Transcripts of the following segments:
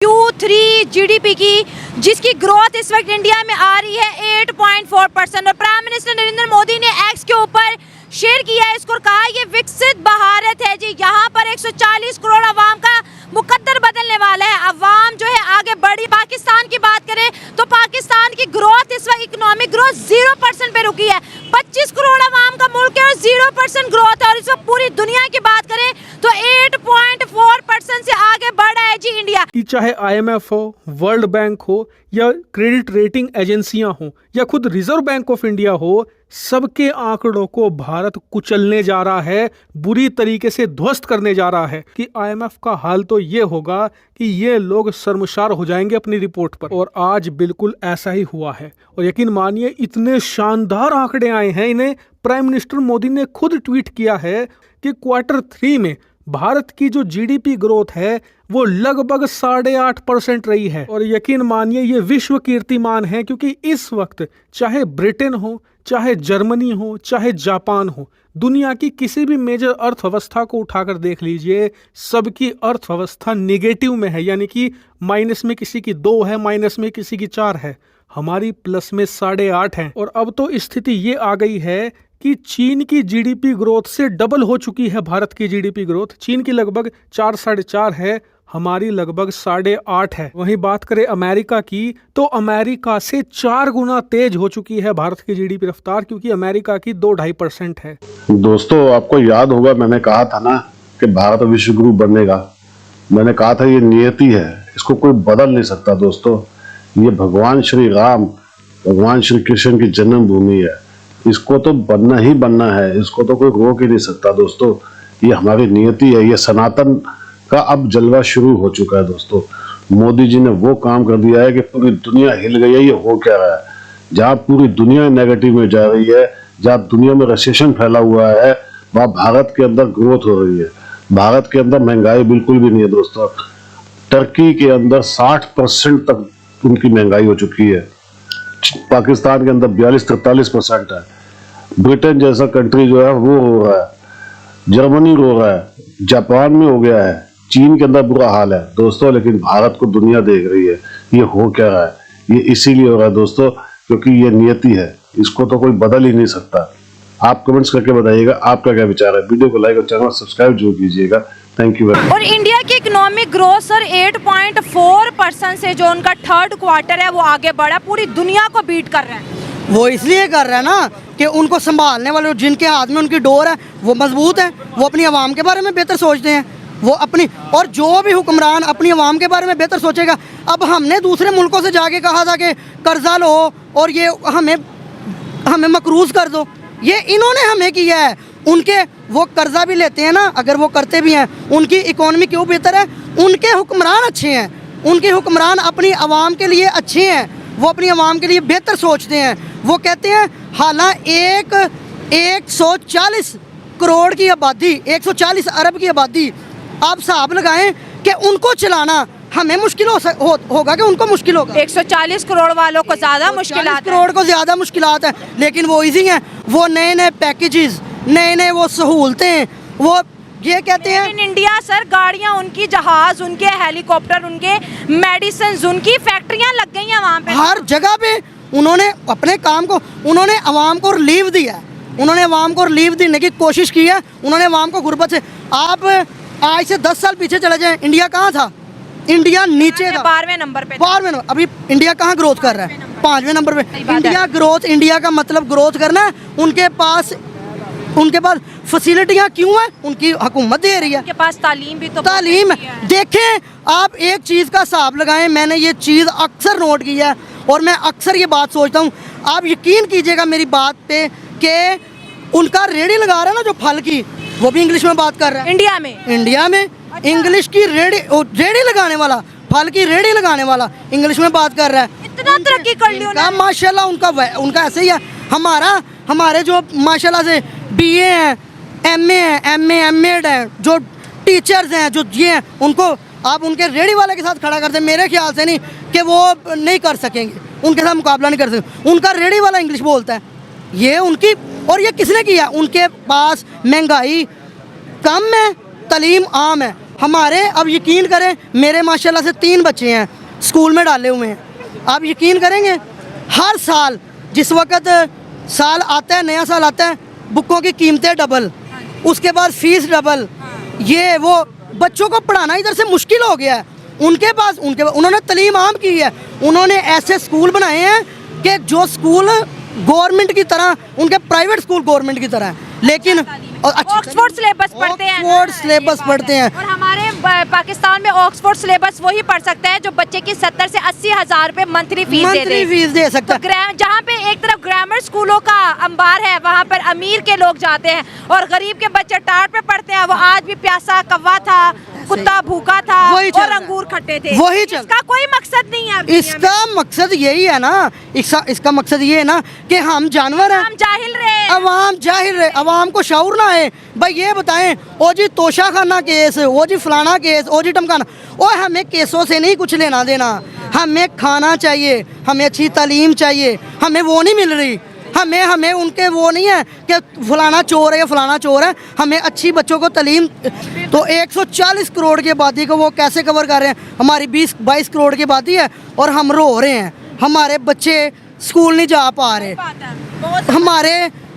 Q3 GDP की जिसकी growth इस वक्त इंडिया में आ रही है 8.4% और प्राइम मिनिस्टर नरेंद्र मोदी ने एक्स के ऊपर शेयर किया है इसको, कहा ये विकसित भारत है जी। यहाँ पर 140 करोड़ अवाम का मुकद्दर बदलने वाला है। अवाम जो है आगे बढ़ी। पाकिस्तान की बात करें तो पाकिस्तान की ग्रोथ इस वक्त इकोनॉमिक ग्रोथ 0% पे रुकी है। 25 करोड़ अवाम का मुल्क है और 0% ग्रोथ है। और इस वक्त पूरी दुनिया की बात करें तो 8.4% से आगे बढ़ रहा है जी इंडिया। कि चाहे IMF हो, वर्ल्ड बैंक हो या क्रेडिट रेटिंग एजेंसियां हो या खुद रिजर्व बैंक ऑफ इंडिया हो, सबके आंकड़ों को भारत कुचलने जा रहा है, बुरी तरीके से ध्वस्त करने जा रहा है। कि IMF का हाल तो ये होगा कि ये लोग शर्मसार हो जाएंगे अपनी रिपोर्ट पर, और आज बिल्कुल ऐसा ही हुआ है। और यकीन मानिए इतने शानदार आंकड़े आए हैं, इन्हें प्राइम मिनिस्टर मोदी ने खुद ट्वीट किया है कि Q3 में भारत की जो GDP ग्रोथ है वो लगभग 8.5% रही है। और यकीन मानिए ये विश्व कीर्तिमान है, क्योंकि इस वक्त चाहे ब्रिटेन हो, चाहे जर्मनी हो, चाहे जापान हो, दुनिया की किसी भी मेजर अर्थव्यवस्था को उठाकर देख लीजिए, सबकी अर्थव्यवस्था निगेटिव में है, यानी कि माइनस में किसी की 2 है, माइनस में किसी की 4 है। हमारी प्लस में 8.5 है। और अब तो स्थिति ये आ गई है कि चीन की GDP ग्रोथ से डबल हो चुकी है भारत की GDP ग्रोथ। चीन की लगभग 4 साढ़े 4 है, हमारी लगभग 8.5 है। वहीं बात करें अमेरिका की तो अमेरिका से 4 गुना तेज हो चुकी है भारत की GDP रफ्तार, क्योंकि अमेरिका की 2-2.5% है। दोस्तों, आपको याद होगा मैंने कहा था ना कि भारत विश्व गुरु बनेगा। मैंने कहा था ये नियति है, इसको कोई बदल नहीं सकता। दोस्तों, ये भगवान श्री राम, भगवान श्री कृष्ण की जन्मभूमि है, इसको तो बनना ही बनना है, इसको तो कोई रोक ही नहीं सकता। दोस्तों, ये हमारी नियति है, ये सनातन का अब जलवा शुरू हो चुका है। दोस्तों, मोदी जी ने वो काम कर दिया है कि पूरी दुनिया हिल गई है। ये हो क्या रहा है? जहाँ पूरी दुनिया नेगेटिव में जा रही है, जहाँ दुनिया में रिसेशन फैला हुआ है, वहाँ भारत के अंदर ग्रोथ हो रही है। भारत के अंदर महंगाई बिल्कुल भी नहीं है। दोस्तों, टर्की के अंदर 60% तक उनकी महंगाई हो चुकी है। पाकिस्तान के अंदर 42-43% है। ब्रिटेन जैसा कंट्री जो है वो हो रहा है, जर्मनी रो रहा है, जापान में हो गया है, चीन के अंदर बुरा हाल है। दोस्तों, लेकिन भारत को दुनिया देख रही है। ये हो क्या रहा है? ये इसीलिए हो रहा है दोस्तों, क्योंकि ये नियति है, इसको तो कोई बदल ही नहीं सकता। आप कमेंट्स करके बताइएगा आपका क्या विचार है। वीडियो को लाइक और चैनल सब्सक्राइब जरूर कीजिएगा। Thank you very much. और इंडिया की इकोनॉमिक ग्रोथ सर 8.4% से जो उनका थर्ड क्वार्टर है वो आगे बढ़ा, पूरी दुनिया को बीट कर रहा है। वो इसलिए कर रहा है ना कि उनको संभालने वाले जिनके हाथ में उनकी डोर है वो मजबूत है, वो अपनी आवाम के बारे में बेहतर सोचते हैं। वो अपनी, और जो भी हुक्मरान अपनी आवाम के बारे में बेहतर सोचेगा। अब हमने दूसरे मुल्कों से जाके कहा था कि कर्जा लो और ये हमें मकरूज कर दो, ये इन्होंने हमें किया है। उनके वो कर्जा भी लेते हैं ना, अगर वो करते भी हैं, उनकी इकोनॉमी क्यों बेहतर है? उनके हुक्मरान अच्छे हैं, उनके हुक्मरान अपनी आवाम के लिए अच्छे हैं, वो अपनी आवाम के लिए बेहतर सोचते हैं। वो कहते हैं हालांकि 140 करोड़ की आबादी, 140 अरब की आबादी, आप हिसाब लगाएं कि उनको चलाना हमें मुश्किल होगा कि उनको मुश्किल होगा। 140 करोड़ वालों को ज्यादा मुश्किलात है। करोड़ को ज्यादा मुश्किलात है, लेकिन वो इजी हैं। वो नए नए पैकेजेस, नए नए वो सहूलतें, वो ये कहते हैं इन इंडिया सर, गाड़ियां उनकी, जहाज उनके, हेलीकॉप्टर उनके, मेडिसिन उनकी, फैक्ट्रियां लग गई हैं वहाँ पे। हर जगह पे उन्होंने अपने काम को, उन्होंने अवाम को रिलीफ दिया है, उन्होंने अवाम को रिलीफ देने की कोशिश की है। उन्होंने अवाम को गुर्बत से, आप आज से 10 साल पीछे चले जाएं, इंडिया कहाँ था? इंडिया नीचे था, 12वें नंबर पे। 12वें नंबर। अभी इंडिया कहाँ ग्रोथ कर रहा है? 5वें नंबर पे। इंडिया ग्रोथ, इंडिया का मतलब ग्रोथ करना है। उनके पास फैसिलिटियाँ क्यों है? उनकी हुकूमत दे रही है। उनके पास तालीम भी तो तालीम है। देखें, आप एक चीज़ का हिसाब लगाएं, मैंने ये चीज़ अक्सर नोट की है और मैं अक्सर ये बात सोचता हूँ। आप यकीन कीजिएगा मेरी बात पे कि उनका रेडी लगा रहा है ना जो फल की, वो भी इंग्लिश में बात कर रहा है। इंडिया में इंग्लिश की रेडी लगाने वाला, फल की रेडी लगाने वाला इंग्लिश में बात कर रहा है। इतना तरक्की कर ली उन्होंने। माशाल्लाह, उनका ऐसे ही है। हमारे जो माशाल्लाह से BA हैं, MA हैं, MA हैं, जो टीचर्स हैं, जो ये हैं, उनको आप उनके रेडी वाले के साथ खड़ा करते, मेरे ख्याल से नहीं कि वो नहीं कर सकेंगे, उनके साथ मुकाबला नहीं कर सकेंगे। उनका रेडी वाला इंग्लिश बोलता है, ये उनकी, और ये किसने किया? उनके पास महंगाई कम है, तालीम आम है। हमारे, अब यकीन करें, मेरे माशाल्लाह से 3 बच्चे हैं स्कूल में डाले हुए हैं। आप यकीन करेंगे, हर साल जिस वक्त साल आता है, नया साल आता है, बुकों की कीमतें डबल, उसके बाद फीस डबल, ये वो, बच्चों को पढ़ाना इधर से मुश्किल हो गया है। उन्होंने तालीम आम की है, उन्होंने ऐसे स्कूल बनाए हैं कि जो स्कूल गवर्नमेंट की तरह, उनके प्राइवेट स्कूल गवर्नमेंट की तरह है, लेकिन ऑक्सफोर्ड सिलेबस पढ़ते हैं, ऑक्सफोर्ड सिलेबस पढ़ते हैं। और हमारे पाकिस्तान में ऑक्सफोर्ड सिलेबस वही पढ़ सकता है जो बच्चे की 70 से 80 हजार रुपए मंथली फीस दे सकता है। तो जहाँ पे एक तरफ ग्रामर स्कूलों का अंबार है, वहाँ पर अमीर के लोग जाते हैं और गरीब के बच्चे टाट पे पढ़ते हैं। वो आज भी प्यासा कौवा था, कुत्ता भूखा था और अंगूर खट्टे थे। वही इसका कोई मकसद नहीं है। इसका मकसद यही है ना, इसका मकसद ये है ना कि हम जानवर हैं, हम जाहिल रहे, अवाम जाहिल रहे, अवाम को शऊर ना है। भाई ये बताएं, ओ जी तोशा खाना केस, ओ जी फलाना केस, ओ जी टमकाना, ओ हमें केसों से नहीं कुछ लेना देना। हमें खाना चाहिए, हमें अच्छी तालीम चाहिए, हमें वो नहीं मिल रही। हमें उनके वो नहीं है कि फलाना चोर है या फलाना चोर है। हमें अच्छी बच्चों को तालीम, तो 140 करोड़ की आबादी को वो कैसे कवर कर रहे हैं? हमारी 20-22 करोड़ की आबादी है और हम रो रहे हैं, हमारे बच्चे स्कूल नहीं जा पा रहे।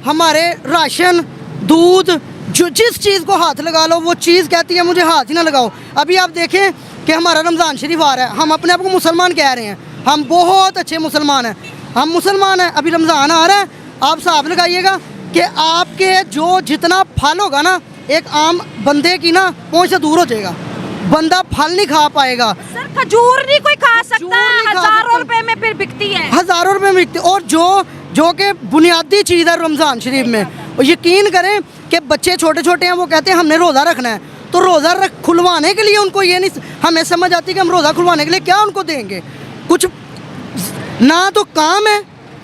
हमारे राशन, दूध, जो जिस चीज़ को हाथ लगा लो वो चीज़ कहती है मुझे हाथ ही ना लगाओ। अभी आप देखें कि हमारा रमज़ान शरीफ आ रहा है, हम अपने आप को मुसलमान कह रहे हैं, हम बहुत अच्छे मुसलमान हैं, हम मुसलमान हैं। अभी रमज़ान आ रहा है, आप हिसाब लगाइएगा कि आपके जो जितना फल होगा ना, एक आम बंदे की ना पहुँच से दूर हो जाएगा, बंदा फल नहीं खा पाएगा। सर खजूर नहीं कोई खा सकता, हज़ारों रुपए में फिर बिकती है, हज़ारों रुपए में बिकती है। और जो कि बुनियादी चीज़ है रमज़ान शरीफ में, और यकीन करें कि बच्चे छोटे छोटे हैं, वो कहते हैं हमने रोज़ा रखना है, तो रोज़ा खुलवाने के लिए उनको ये नहीं हमें समझ आती कि हम रोज़ा खुलवाने के लिए क्या उनको देंगे। कुछ ना तो काम है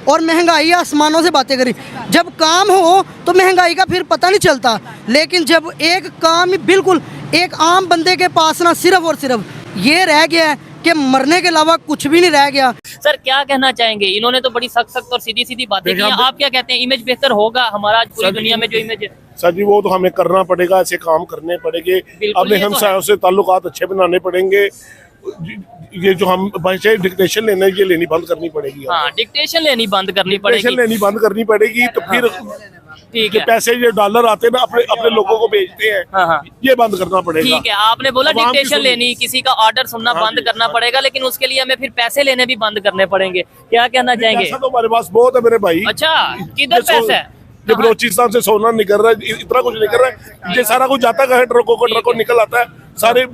और महंगाई आसमानों से बातें करी। जब काम हो तो महंगाई का फिर पता नहीं चलता, लेकिन जब एक काम ही बिल्कुल एक आम बंदे के पास ना सिर्फ और सिर्फ ये रह गया है कि मरने के अलावा कुछ भी नहीं रह गया। सर क्या कहना चाहेंगे? इन्होंने तो बड़ी सख्त और सीधी सीधी बातें की हैं, आप क्या कहते हैं? इमेज बेहतर होगा हमारा पूरी दुनिया में जो इमेज है? सर जी वो तो हमें करना पड़ेगा, ऐसे काम करने पड़ेंगे, अपने हमसायों से ताल्लुकात अच्छे बनाने पड़ेंगे। ये जो हम बच्चे डिक्टेशन लेना है, ये लेनी बंद करनी पड़ेगी। हाँ, डिक्टेशन लेनी बंद करनी पड़ेगी, तो फिर ठीक है। पैसे जो डॉलर आते हैं ना अपने लोगों को भेजते हैं, हाँ। ये बंद करना पड़ेगा। ठीक है, आपने बोला डिक्टेशन लेनी, किसी का ऑर्डर सुनना बंद करना पड़ेगा, लेकिन उसके लिए हमें फिर पैसे लेने भी बंद करने पड़ेंगे। क्या कहना चाहेंगे? पैसा तो हमारे पास बहुत है मेरे भाई। अच्छा, किधर पैसा है? ये बलोचिस्तान से सोना निकल रहा है, इतना कुछ निकल रहा है, ये सारा कुछ जाता है ट्रकों निकल आता है, सारे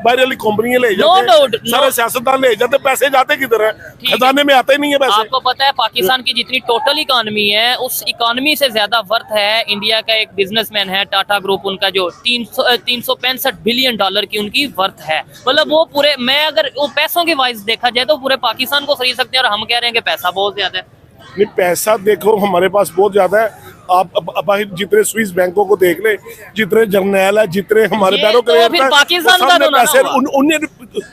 बाहर वाली कंपनियां ले जाते हैं, सारे सियासतदान ले जाते हैं, पैसे जाते किधर है? खजाने में आते ही नहीं है पैसे। आपको पता है पाकिस्तान की जितनी टोटल इकोनॉमी है, उस इकोनॉमी से ज्यादा वर्थ है इंडिया का एक बिजनेसमैन है टाटा ग्रुप, उनका जो 365 बिलियन डॉलर की उनकी वर्थ है। मतलब वो पूरे, मैं अगर वो पैसों की वाइज देखा जाए तो पूरे पाकिस्तान को खरीद सकते हैं, और हम कह रहे हैं कि पैसा बहुत ज्यादा है। नहीं, पैसा देखो हमारे पास बहुत ज्यादा है। आप जितने स्विस बैंकों को देख ले, जितने जर्नैल है, जितने हमारे बैरोक्रेट तो फिर पाकिस्तान का तो पैसे उन्हें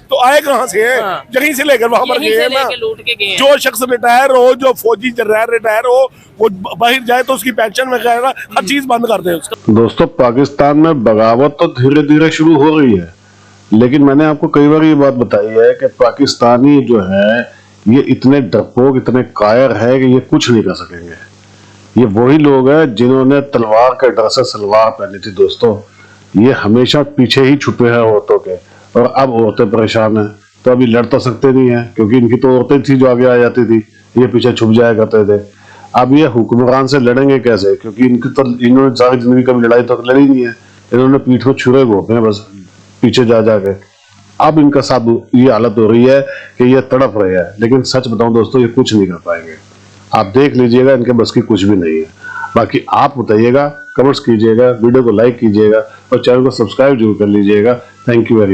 तो आए कहाँ से है? हाँ। यहीं से लेकर वहां पर गए ना। लूट के गए। जो शख्स रिटायर हो, जो फौजी जनरल रिटायर हो, वो बाहर जाए तो उसकी पेंशन वगैरह हर चीज बंद कर दे उसका। दोस्तों, पाकिस्तान में बगावत तो धीरे धीरे शुरू हो रही है, लेकिन मैंने आपको कई बार ये बात बताई है कि पाकिस्तानी जो है ये इतने डरपोक, इतने कायर है कि ये कुछ नहीं कर सकेंगे। ये वही लोग हैं जिन्होंने तलवार के डर से सलवार पहनी थी। दोस्तों, ये हमेशा पीछे ही छुपे हैं औरतों के, और अब औरतें परेशान हैं तो अभी लड़ तो सकते नहीं है, क्योंकि इनकी तो औरतें थी जो आगे आ जाती थी, ये पीछे छुप जाया करते थे। अब ये हुक्मरान से लड़ेंगे कैसे? क्योंकि इन्होंने सारी जिंदगी कभी लड़ाई तो लड़ी नहीं है, इन्होंने पीठ को छुरे घोंपे हैं बस पीछे जा जाके। अब इनका साथ ये हालत हो रही है कि ये तड़प रहे हैं, लेकिन सच बताऊं दोस्तों, ये कुछ नहीं कर पाएंगे। आप देख लीजिएगा, इनके बस की कुछ भी नहीं है। बाकी आप बताइएगा, कमेंट्स कीजिएगा, वीडियो को लाइक कीजिएगा और चैनल को सब्सक्राइब जरूर कर लीजिएगा। Thank you very much.